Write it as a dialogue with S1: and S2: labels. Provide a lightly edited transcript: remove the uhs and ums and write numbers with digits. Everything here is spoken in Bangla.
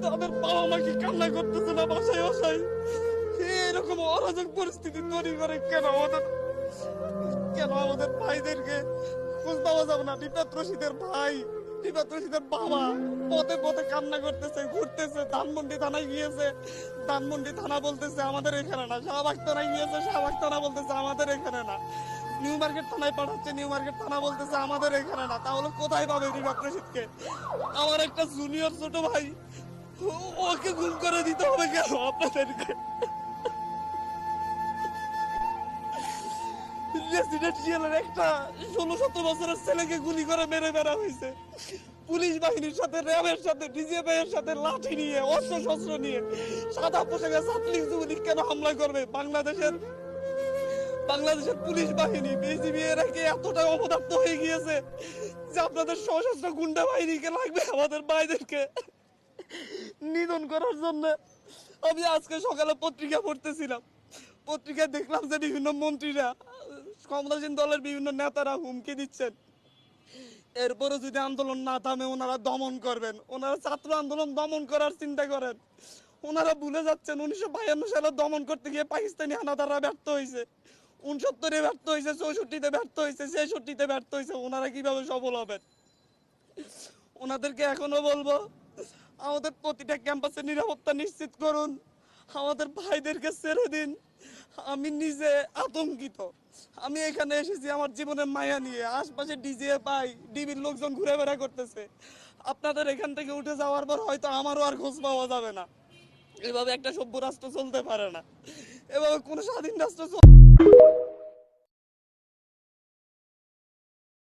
S1: তাদের বাবা মাকে কান্না করতেছে না বাসায় বাসায়। এরকম অরাজক পরিস্থিতি তৈরি করে কেন আমাদের ভাইদেরকে খোঁজ পাওয়া যাবে না? রিফাত রশিদের ভাই, রিফাত রশিদের বাবা পথে পথে কান্না করতেছে, ঘুরতেছে। ধানমন্ডি থানায় গিয়েছে, ধানমন্ডি থানা বলতেছে আমাদের এখানে না। শাহবাগ থানায় গিয়েছে, শাহবাগ থানা বলতেছে আমাদের এখানে না। নিউ মার্কেট থানায় পাঠাচ্ছে, নিউ মার্কেট থানা বলতেছে আমাদের এখানে না। তাহলে কোথায় পাবে রিফাত রশিদকে? আমার একটা জুনিয়র ছোট ভাই, ওকে গুম করে দিতে হবে কেন আপনাদেরকে? রেসিডেন্সিয়ালের একটা 16-17 বছরের ছেলেকে গুলি করে মেরে বেড়া হয়েছে। পুলিশ বাহিনীর সাথে, র্যাবের সাথে, ডিজিএফআই এর সাথে লাঠি নিয়ে, অস্ত্র শস্ত্র নিয়ে সাদা পোশাকে ছাত্রলীগ যুবলীগ কেন হামলা করবে? বাংলাদেশের পুলিশ বাহিনী, বিজিবি এরা কি এতটা অপদার্থ হয়ে গিয়েছে যে আপনাদের সশস্ত্র গুন্ডা বাহিনীকে লাগবে আমাদের ভাইদেরকে নিধন করার জন্য? আমি আজকে সকালে পত্রিকা পড়তেছিলাম, পত্রিকায় দেখলাম যে বিভিন্ন মন্ত্রীরা, ক্ষমতাসীন দলের বিভিন্ন নেতারা হুমকি দিচ্ছেন এরপরে যদি আন্দোলন না থামে ওনারা দমন করবেন। ওনারা ছাত্র আন্দোলন দমন করার চিন্তা করেন। ওনারা ভুলে যাচ্ছেন 1952 সালে দমন করতে গিয়ে পাকিস্তানি হানাদাররা ব্যর্থ হয়েছে, 69-এ ব্যর্থ হয়েছে, 64-তে ব্যর্থ হয়েছে, 66-তে ব্যর্থ হয়েছে। ওনারা কিভাবে সফল হবেন? ওনাদেরকে এখনো বলবো, আমাদের প্রতিটা ক্যাম্পাসে নিরাপত্তা নিশ্চিত করুন, আমাদের ভাইদেরকে ছেড়ে দিন। আমি নিজে আতঙ্কিত। আমি এখানে এসেছি আমার জীবনের মায়া নিয়ে। আশপাশে ডিজিএফআই, ডিবির লোকজন ঘুরে বেড়া করতেছে। আপনাদের এখান থেকে উঠে যাওয়ার পর হয়তো আমারও আর খোঁজ পাওয়া যাবে না। এভাবে একটা সভ্য রাষ্ট্র চলতে পারে না, এভাবে কোনো স্বাধীন রাষ্ট্র